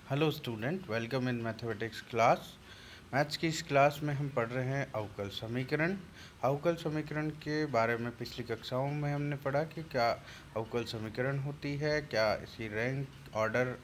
Hello student, welcome in mathematics class. Maths की इस class में हम पढ़ रहे हैं अवकल समीकरण। अवकल समीकरण के बारे में पिछली कक्षाओं में हमने पढ़ा कि क्या अवकल समीकरण होती है, क्या इसकी रैंक ऑर्डर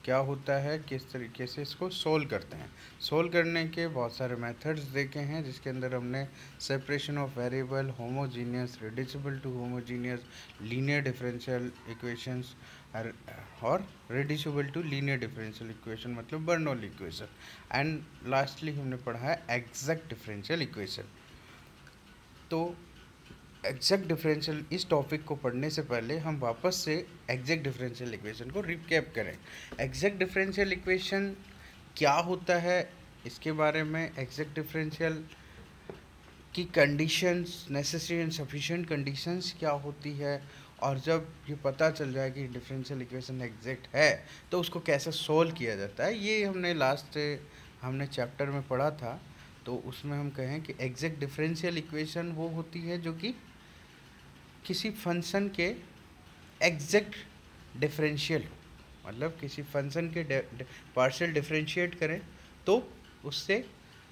क्या होता है, किस तरीके से इसको सोल्व करते हैं। सोल्व करने के बहुत सारे मेथड्स देखे हैं, जिसके अंदर हमने separation of variable, homogeneous, reducible to homogeneous, linear differential equations और reducible to linear differential equation मतलब बर्नौली इक्वेशन, एंड लास्टली हमने पढ़ा है एग्जैक्ट डिफरेंशियल इक्वेशन। तो एग्जैक्ट डिफरेंशियल इस टॉपिक को पढ़ने से पहले हम वापस से एग्जैक्ट डिफरेंशियल इक्वेशन को रिकैप करें। एग्जैक्ट डिफरेंशियल इक्वेशन क्या होता है, इसके बारे में, एग्जैक्ट डिफरेंशियल की conditions, necessary and sufficient conditions क्या होती है, और जब ये पता चल जाए कि डिफरेंशियल इक्वेशन एग्जैक्ट है तो उसको कैसे सोल्व किया जाता है, ये हमने चैप्टर में पढ़ा था। तो उसमें हम कहें कि एग्जैक्ट डिफरेंशियल इक्वेशन वो होती है जो कि किसी फंक्शन के एग्जैक्ट डिफरेंशियल हो, मतलब किसी फंक्शन के पार्शियल डिफरेंशिएट करें तो उससे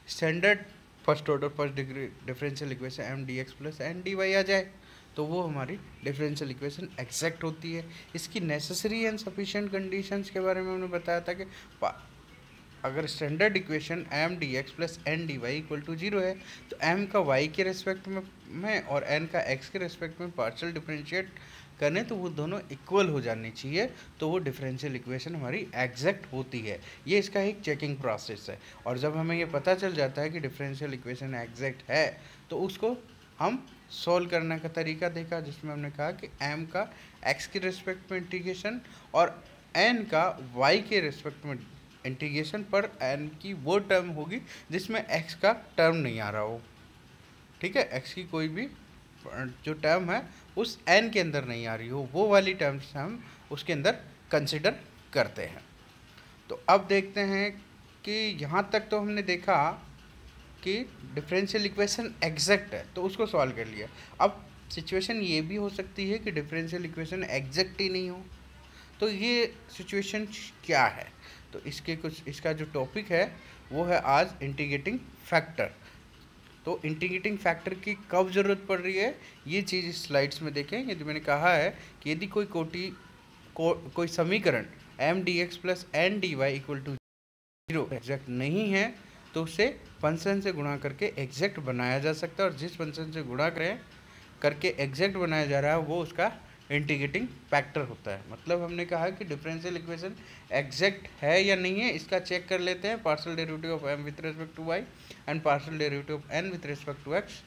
standard first order first degree differential equation M D X plus N D Y आ जाए, तो वो हमारी डिफरेंशियल इक्वेशन एग्जैक्ट होती है। इसकी नेसेसरी एंड सफिशिएंट कंडीशंस के बारे में हमने बताया था कि अगर standard equation M D X plus N D Y equal to zero है तो एम का वाई के रेस्पेक्ट में और एन का एक्स के रेस्पेक्ट में पार्शियल डिफरेंशिएट करें तो वो दोनों इक्वल हो जानी चाहिए, तो वो डिफरेंशियल इक्वेशन हमारी एग्जैक्ट होती है। ये इसका एक चेकिंग प्रोसेस है। और जब हमें ये पता चल जाता है कि डिफरेंशियल इक्वेशन एग्जैक्ट है तो उसको हम सॉल्व करने का तरीका देखा, जिसमें हमने कहा कि एम का एक्स के रेस्पेक्ट में इंटीग्रेशन और एन का वाई के रेस्पेक्ट में इंटीग्रेशन पर एन की वो टर्म होगी जिसमें एक्स का टर्म नहीं आ रहा हो। ठीक है, एक्स की कोई भी जो टर्म है उस एन के अंदर नहीं आ रही हो, वो वाली टर्म्स हम उसके अंदर कंसिडर करते हैं। तो अब देखते हैं कि यहाँ तक तो हमने देखा कि डिफरेंशियल इक्वेशन एग्जैक्ट है तो उसको सॉल्व कर लिया। अब सिचुएशन ये भी हो सकती है कि डिफरेंशियल इक्वेशन एग्जैक्ट ही नहीं हो, तो ये सिचुएशन क्या है। तो इसका जो टॉपिक है वो है आज इंटीग्रेटिंग फैक्टर। तो इंटीग्रेटिंग फैक्टर की कब ज़रूरत पड़ रही है ये चीज़ इस स्लाइड्स में देखें। यदि मैंने कहा है कि यदि कोई समीकरण M D X plus N D Y equal to zero exact नहीं है तो उसे फंक्शन से गुणा करके एग्जैक्ट बनाया जा सकता है, और जिस फंक्शन से गुणा करके एग्जैक्ट बनाया जा रहा है वो उसका इंटीग्रेटिंग फैक्टर होता है। मतलब हमने कहा कि डिफरेंशियल इक्वेशन एग्जैक्ट है या नहीं है इसका चेक कर लेते हैं। Partial derivative of M with respect to Y and partial derivative of N with respect to X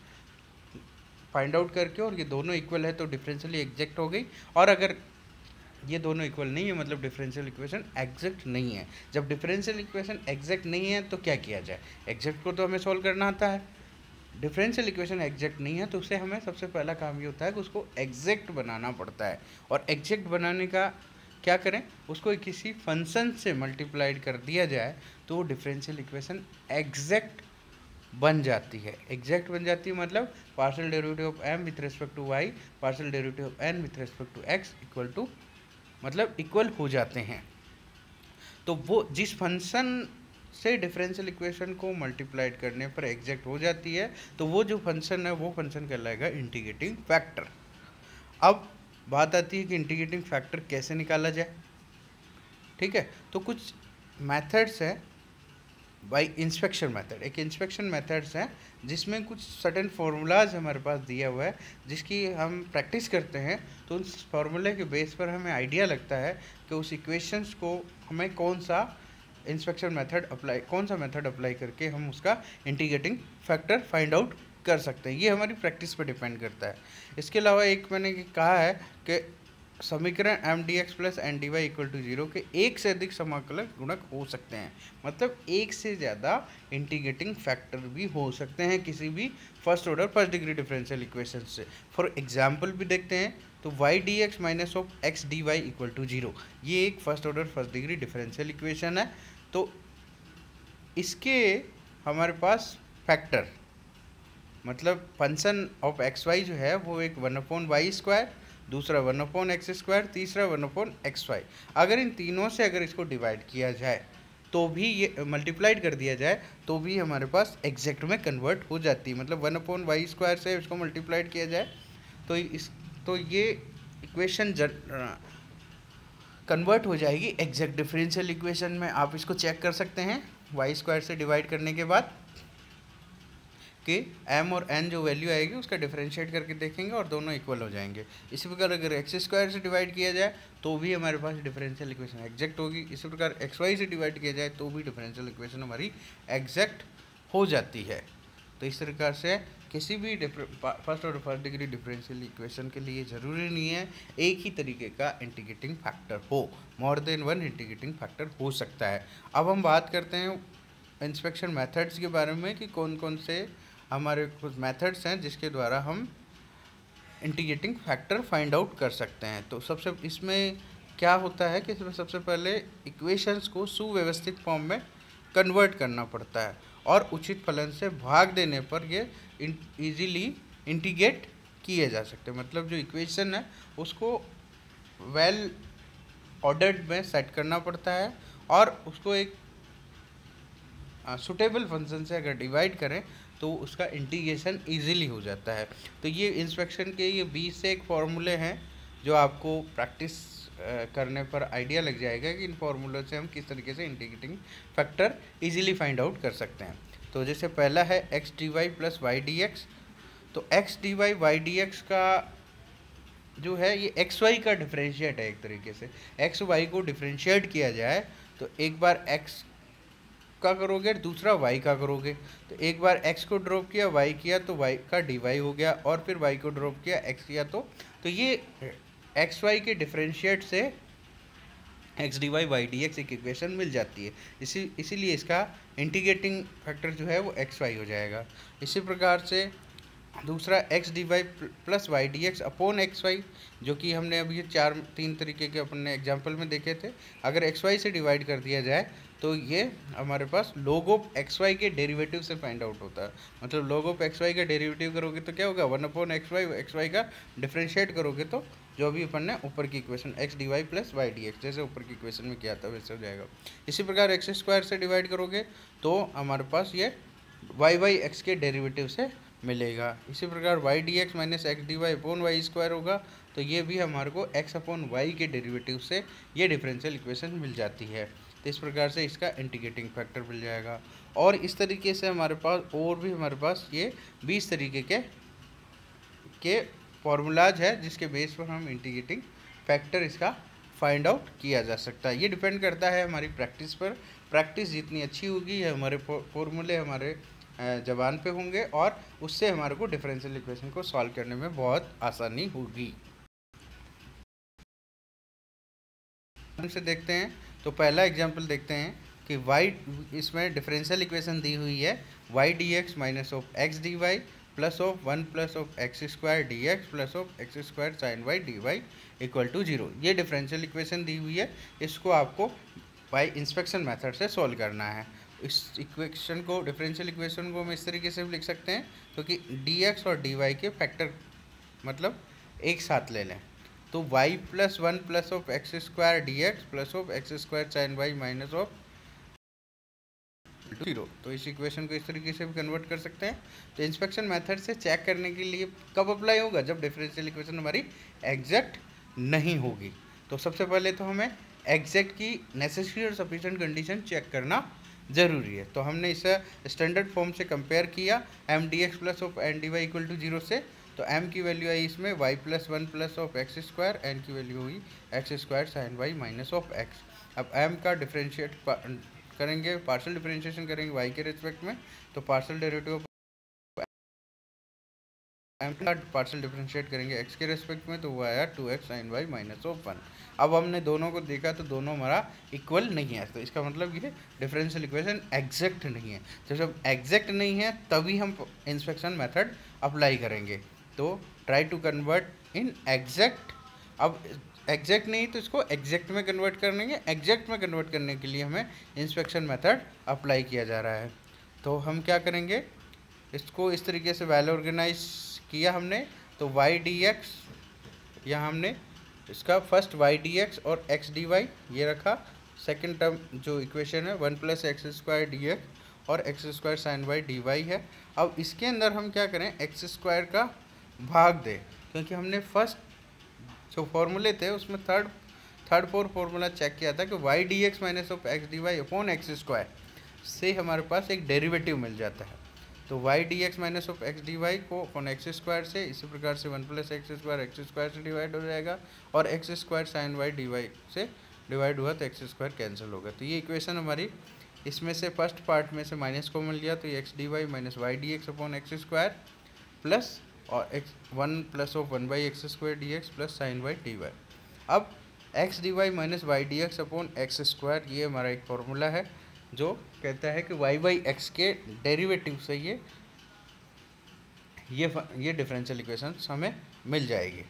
find out करके, और ये दोनों इक्वल है तो डिफरेंशियली एग्जैक्ट हो गई, और अगर ये दोनों इक्वल नहीं है मतलब डिफरेंशियल इक्वेशन एग्जैक्ट नहीं है। जब डिफरेंशियल इक्वेशन एग्जैक्ट नहीं है तो क्या किया जाए, एग्जैक्ट को तो हमें सॉल्व करना आता है। डिफरेंशियल इक्वेशन एग्जैक्ट नहीं है तो उससे हमें सबसे पहला काम ये होता है कि उसको एग्जैक्ट बनाना पड़ता है। और एग्जैक्ट बनाने का क्या करें, उसको किसी फंक्शन से मल्टीप्लाइड कर दिया जाए तो वो डिफरेंशियल इक्वेशन एग्जैक्ट बन जाती है। एग्जैक्ट बन जाती है मतलब partial derivative of M with respect to Y partial derivative of N with respect to X equal to मतलब इक्वल हो जाते हैं। तो वो जिस फंक्शन से डिफरेंशियल इक्वेशन को मल्टीप्लाइड करने पर एग्जैक्ट हो जाती है तो वो जो फंक्शन है वो फंक्शन कहलाएगा इंटीग्रेटिंग फैक्टर। अब बात आती है कि इंटीग्रेटिंग फैक्टर कैसे निकाला जाए। ठीक है, तो कुछ मेथड्स हैं बाय इंस्पेक्शन मेथड। एक इंस्पेक्शन मेथड्स हैं जिसमें कुछ सर्टेन फार्मूलाज हमारे पास दिया हुआ है जिसकी हम प्रैक्टिस करते हैं, तो उस फार्मूले के बेस पर हमें आइडिया लगता है कि उस इक्वेशंस को हमें कौन सा मेथड अप्लाई करके हम उसका इंटीग्रेटिंग फैक्टर फाइंड आउट कर सकते हैं। ये हमारी प्रैक्टिस पर डिपेंड करता है। इसके अलावा एक मैंने कहा है कि समीकरण M D X plus N D Y equal to zero के एक से अधिक समाकलक गुणक हो सकते हैं, मतलब एक से ज़्यादा इंटीग्रेटिंग फैक्टर भी हो सकते हैं किसी भी first order first degree differential equation से। फॉर एग्जाम्पल भी देखते हैं तो Y D X minus of X D Y equal to zero, ये एक first order first degree differential equation है। तो इसके हमारे पास फैक्टर मतलब फंक्शन ऑफ एक्स वाई जो है वो एक 1/y² दूसरा 1/x², तीसरा 1/xy। अगर इन तीनों से अगर इसको डिवाइड किया जाए तो भी ये मल्टीप्लाइड कर दिया जाए तो भी हमारे पास एग्जैक्ट में कन्वर्ट हो जाती है। मतलब 1/y² से इसको मल्टीप्लाइड किया जाए तो ये इक्वेशन कन्वर्ट हो जाएगी एग्जैक्ट डिफरेंशियल इक्वेशन में। आप इसको चेक कर सकते हैं y² से डिवाइड करने के बाद कि m और n जो वैल्यू आएगी उसका डिफरेंशिएट करके देखेंगे और दोनों इक्वल हो जाएंगे। इसी प्रकार अगर x² से डिवाइड किया जाए तो भी हमारे पास डिफरेंशियल इक्वेशन एग्जैक्ट होगी। इसी प्रकार xy से डिवाइड किया जाए तो भी डिफरेंशियल इक्वेशन हमारी एग्जैक्ट हो जाती है। तो इस प्रकार से किसी भी फर्स्ट और फर्स्ट डिग्री डिफरेंशियल इक्वेशन के लिए ज़रूरी नहीं है एक ही तरीके का इंटीग्रेटिंग फैक्टर हो, more than one integrating factor हो सकता है। अब हम बात करते हैं इंस्पेक्शन मेथड्स के बारे में कि कौन कौन से हमारे कुछ मेथड्स हैं जिसके द्वारा हम इंटीग्रेटिंग फैक्टर फाइंड आउट कर सकते हैं। तो सबसे इसमें क्या होता है कि इसमें सबसे पहले इक्वेशंस को सुव्यवस्थित फॉर्म में कन्वर्ट करना पड़ता है और उचित फलन से भाग देने पर ये इजीली इंटीग्रेट किए जा सकते हैं। मतलब जो इक्वेशन है उसको वेल ऑर्डर्ड में सेट करना पड़ता है और उसको एक सुटेबल फंक्शन से अगर डिवाइड करें तो उसका इंटीग्रेशन इजीली हो जाता है। तो ये इंस्पेक्शन के ये 20 से एक फॉर्मूले हैं जो आपको प्रैक्टिस करने पर आइडिया लग जाएगा कि इन फार्मूलों से हम किस तरीके से integrating factor easily find out कर सकते हैं। तो जैसे पहला है x dy plus y dx। तो x dy y dx का जो है ये एक्स वाई का डिफरेंशिएट है। एक तरीके से एक्स वाई को डिफरेंशिएट किया जाए तो एक बार x का करोगे दूसरा y का करोगे। तो एक बार x को ड्रॉप किया y किया तो y का dy हो गया और फिर y को ड्रॉप किया x किया तो ये एक्स वाई के डिफरेंशिएट से X D Y Y D X एक इक्वेशन मिल जाती है। इसीलिए इसका इंटीग्रेटिंग फैक्टर जो है वो एक्स वाई हो जाएगा। इसी प्रकार से दूसरा X D Y plus Y D X upon X Y, जो कि हमने अभी 3 तरीके के अपने एग्जाम्पल में देखे थे। अगर एक्स वाई से डिवाइड कर दिया जाए तो ये हमारे पास log ऑफ एक्स वाई के डेरिवेटिव से फाइंड आउट होता है। मतलब log ऑफ एक्स वाई का डेरिवेटिव करोगे तो क्या होगा 1/x वाई का डिफरेंशिएट करोगे तो जो भी अपन ने ऊपर की equation X D Y plus Y D X जैसे ऊपर की इक्वेशन में किया था वैसे हो जाएगा। इसी प्रकार x² से डिवाइड करोगे तो हमारे पास ये y x के डेरिवेटिव से मिलेगा। इसी प्रकार y dx minus X D Y upon Y square होगा तो ये भी हमारे को x अपॉन वाई के डेरिवेटिव से ये डिफरेंशियल इक्वेशन मिल जाती है। तो इस प्रकार से इसका इंटीग्रेटिंग फैक्टर मिल जाएगा। और इस तरीके से हमारे पास और भी हमारे पास ये 20 तरीके के फॉर्मूलाज है जिसके बेस पर हम इंटीग्रेटिंग फैक्टर इसका फाइंड आउट किया जा सकता है। ये डिपेंड करता है हमारी प्रैक्टिस पर। प्रैक्टिस जितनी अच्छी होगी हमारे फॉर्मूले हमारे ज़बान पे होंगे और उससे हमारे को डिफरेंशियल इक्वेशन को सॉल्व करने में बहुत आसानी होगी। से देखते हैं तो पहला एग्जांपल देखते हैं कि y इसमें डिफरेंशियल इक्वेशन दी हुई है y dx minus of X D Y plus of 1 plus of X square D X plus of X square sine Y D Y equal to 0। ये डिफरेंशियल इक्वेशन दी हुई है, इसको आपको बाय इंस्पेक्शन मेथड से सॉल्व करना है। इस इक्वेशन को डिफरेंशियल इक्वेशन को हम इस तरीके से भी लिख सकते हैं क्योंकि dx और dy के फैक्टर मतलब एक साथ ले लें तो y plus 1 plus of X square D X plus of X square sine Y minus of 0। तो इस इक्वेशन को इस तरीके से भी कन्वर्ट कर सकते हैं। तो इंस्पेक्शन मेथड से चेक करने के लिए कब अप्लाई होगा, जब डिफरेंशियल इक्वेशन हमारी एग्जैक्ट नहीं होगी। तो सबसे पहले तो हमें एग्जैक्ट की नेसेसरी और सफिशिएंट कंडीशन चेक करना ज़रूरी है। तो हमने इसे स्टैंडर्ड फॉर्म से कंपेयर किया M D X plus of N D Y equal to 0 से। तो m की वैल्यू आई इसमें y plus 1 plus of X square, n की वैल्यू हुई X square sine Y minus of X. अब m का डिफरेंशिएट करेंगे, पार्शियल डिफरेंशिएशन करेंगे y के रिस्पेक्ट में तो पार्शियल डेरिवेटिव ऑफ m का पार्शियल डिफरेंशिएट करेंगे x के रिस्पेक्ट में तो वो आया 2x sign Y minus of 1। अब हमने दोनों को देखा तो दोनों हमारा इक्वल नहीं है, तो इसका मतलब ये डिफरेंशियल इक्वेशन एग्जैक्ट नहीं है। तो जब एग्जैक्ट नहीं है तभी हम इंस्पेक्शन मेथड अप्लाई करेंगे। तो try to convert in exact. अब एग्जैक्ट नहीं तो इसको एग्जैक्ट में कन्वर्ट करेंगे। एग्जैक्ट में कन्वर्ट करने के लिए हमें इंस्पेक्शन मेथड अप्लाई किया जा रहा है। तो हम क्या करेंगे, इसको इस तरीके से वेल ऑर्गेनाइज किया हमने। तो y dx यहाँ हमने इसका फर्स्ट वाई डी एक्स और एक्स डी वाई ये रखा, सेकेंड टर्म जो इक्वेशन है 1 + एक्स स्क्वायर डी एक्स और X square sine Y D Y है। अब इसके अंदर हम क्या करें, एक्स स्क्वायर का भाग दें, क्योंकि हमने फर्स्ट जो फॉर्मूले थे उसमें थर्ड फॉर्मूला चेक किया था कि Y D X minus of X D Y upon X square से हमारे पास एक डेरिवेटिव मिल जाता है। तो Y D X minus of X D Y को अपॉन एक्स स्क्वायर से, इसी प्रकार से 1 + एक्स स्क्वायर से डिवाइड हो जाएगा और X square sine Y D Y से डिवाइड हुआ तो एक्स स्क्वायर कैंसिल होगा। तो ये इक्वेशन हमारी, इसमें से फर्स्ट पार्ट में से माइनस को मिल लिया, तो ये X D Y minus Y D X upon X square plus और X 1 + 1/x square D X plus sine Y D Y. अब X D Y minus Y D X upon X square, ये हमारा एक formula है जो कहता है कि वाई बाई एक्स के डेरिवेटिव से ये डिफरेंशियल इक्वेशंस हमें मिल जाएगी।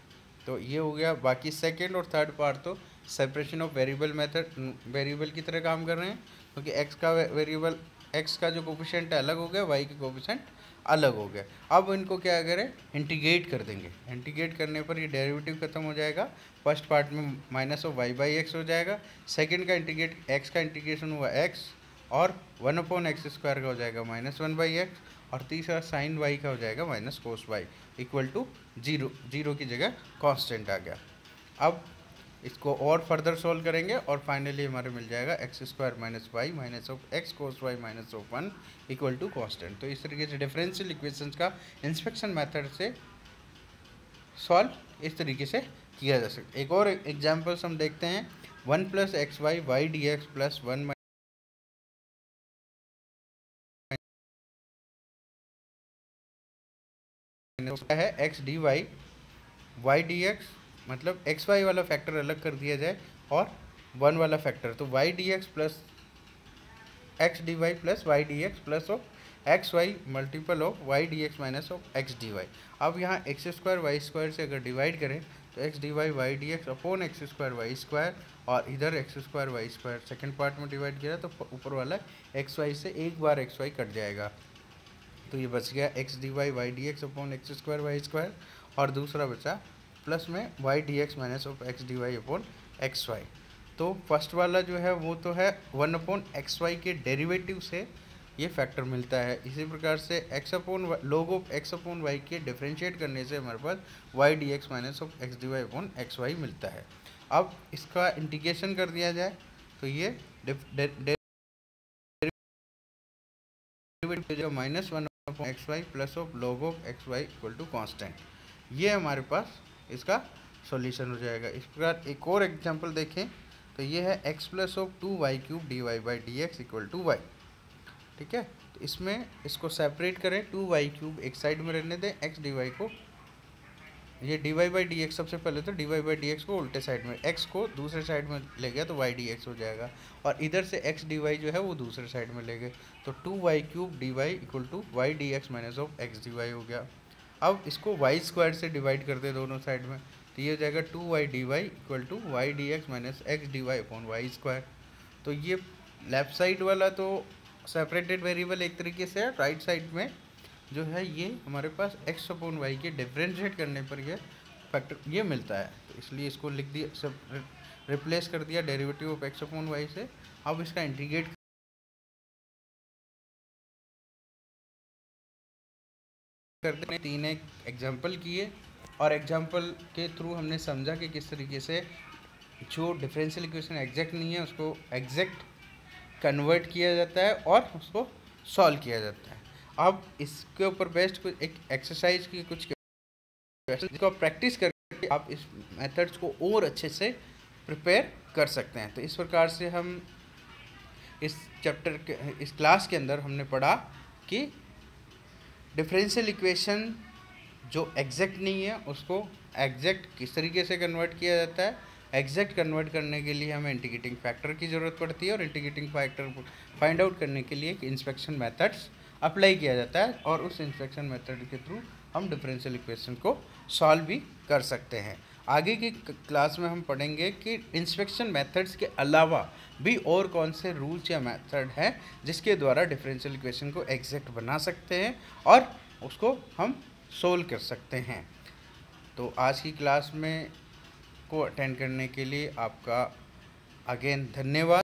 तो ये हो गया। बाकी सेकेंड और थर्ड पार्ट तो separation of variable method, variable की तरह काम कर रहे हैं, क्योंकि एक्स का वेरिएबल, एक्स का जो कोफिशिएंट है अलग हो गया, वाई के कोफिशिएंट अलग हो गया। अब इनको क्या करें, इंटीग्रेट कर देंगे। इंटीग्रेट करने पर ये डेरिवेटिव खत्म हो जाएगा। फर्स्ट पार्ट में minus of Y by X हो जाएगा, सेकेंड का इंटीग्रेट, एक्स का इंटीग्रेशन हुआ एक्स और 1/x स्क्वायर का हो जाएगा -1/x और तीसरा साइन वाई का हो जाएगा minus cos Y equal to 0। 0 की जगह कांस्टेंट आ गया। अब इसको और फर्दर सॉल्व करेंगे और फाइनली हमारे मिल जाएगा x square minus Y minus of X cos Y minus of 1 equal to constant. तो इस तरीके से डिफरेंशियल इक्वेशंस का इंस्पेक्शन मेथड से सॉल्व इस तरीके से किया जा सकता है। एक और एग्जाम्पल्स हम देखते हैं। 1 + xy Y D X plus 1 है X D Y Y D X, मतलब एक्स वाई वाला फैक्टर अलग कर दिया जाए और 1 वाला फैक्टर, तो Y D X plus X D Y plus Y D X plus of X Y multiple of Y D X minus of X D Y. अब यहाँ एक्स स्क्वायर वाई स्क्वायर से अगर डिवाइड करें तो X D Y Y D X upon X square Y square, और इधर X square Y square second part में divide किया तो ऊपर वाला एक्स वाई से एक बार एक्स वाई कट जाएगा, तो ये बच गया X D Y Y D X upon X square Y square, और दूसरा बचा प्लस में Y D X minus of X D Y upon X Y. तो फर्स्ट वाला जो है वो तो है 1/xy के डेरिवेटिव से ये फैक्टर मिलता है। इसी प्रकार से x upon log of x upon Y के डिफरेंशिएट करने से हमारे पास Y D X minus of X D Y upon X Y मिलता है। अब इसका इंटीग्रेशन कर दिया जाए तो ये -1/xy plus of log of X Y equal to constant, ये हमारे पास इसका सॉल्यूशन हो जाएगा। इस प्रकार एक और एग्जांपल देखें तो ये है x plus of 2y³ dy by D X equal to Y. ठीक है, तो इसमें इसको सेपरेट करें, 2y³ एक साइड में रहने दें, x dy को, ये dy बाई डी एक्स, सबसे पहले तो dy बाई डी एक्स को उल्टे साइड में, x को दूसरे साइड में ले गया तो y dx हो जाएगा, और इधर से x dy जो है वो दूसरे साइड में ले गए तो 2y³ dy equal to Y D X minus of X D Y हो गया। अब इसको वाई स्क्वायर से डिवाइड कर दे दोनों साइड में, तो ये हो जाएगा 2y dy equal to Y D X minus X D Y upon Y square. तो ये लेफ्ट साइड वाला तो सेपरेटेड वेरिएबल एक तरीके से, राइट साइड में जो है ये हमारे पास x अपॉन वाई के डिफरेंशिएट करने पर ये फैक्टर ये मिलता है, तो इसलिए इसको लिख दिया, सब रिप्लेस कर दिया derivative of x upon Y से। अब इसका इंटीग्रेट करते हैं, 3 एग्जाम्पल किए और एग्जाम्पल के थ्रू हमने समझा कि किस तरीके से जो डिफरेंशियल इक्वेशन एग्जैक्ट नहीं है उसको एग्जैक्ट कन्वर्ट किया जाता है और उसको सॉल्व किया जाता है। अब इसके ऊपर बेस्ड कुछ एक एक्सरसाइज की कुछ जिसको आप प्रैक्टिस करके आप इस मेथड्स को और अच्छे से प्रिपेयर कर सकते हैं। तो इस प्रकार से हम इस चैप्टर के, इस क्लास के अंदर हमने पढ़ा कि डिफरेंशियल इक्वेशन जो एग्जैक्ट नहीं है उसको एग्जैक्ट किस तरीके से कन्वर्ट किया जाता है। एग्जैक्ट कन्वर्ट करने के लिए हमें इंटीग्रेटिंग फैक्टर की ज़रूरत पड़ती है और इंटीग्रेटिंग फैक्टर फाइंड आउट करने के लिए इंस्पेक्शन मेथड्स अप्लाई किया जाता है और उस इंस्पेक्शन मेथड के थ्रू हम डिफरेंशियल इक्वेशन को सॉल्व भी कर सकते हैं। आगे की क्लास में हम पढ़ेंगे कि इंस्पेक्शन मेथड्स के अलावा भी और कौन से रूल्स या मेथड हैं जिसके द्वारा डिफरेंशियल इक्वेशन को एग्जैक्ट बना सकते हैं और उसको हम सोल्व कर सकते हैं। तो आज की क्लास में को अटेंड करने के लिए आपका अगेन धन्यवाद।